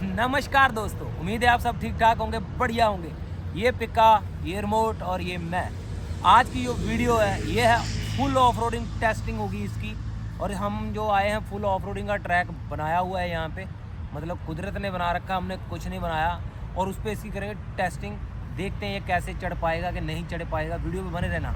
नमस्कार दोस्तों, उम्मीद है आप सब ठीक ठाक होंगे, बढ़िया होंगे। ये पिका, ये रिमोट और ये मैं। आज की जो वीडियो है ये है फुल ऑफ रोडिंग टेस्टिंग होगी इसकी। और हम जो आए हैं फुल ऑफ रोडिंग का ट्रैक बनाया हुआ है यहाँ पे, मतलब कुदरत ने बना रखा, हमने कुछ नहीं बनाया। और उस पर इसकी करेंगे टेस्टिंग, देखते हैं ये कैसे चढ़ पाएगा कि नहीं चढ़ पाएगा। वीडियो में बने रहना।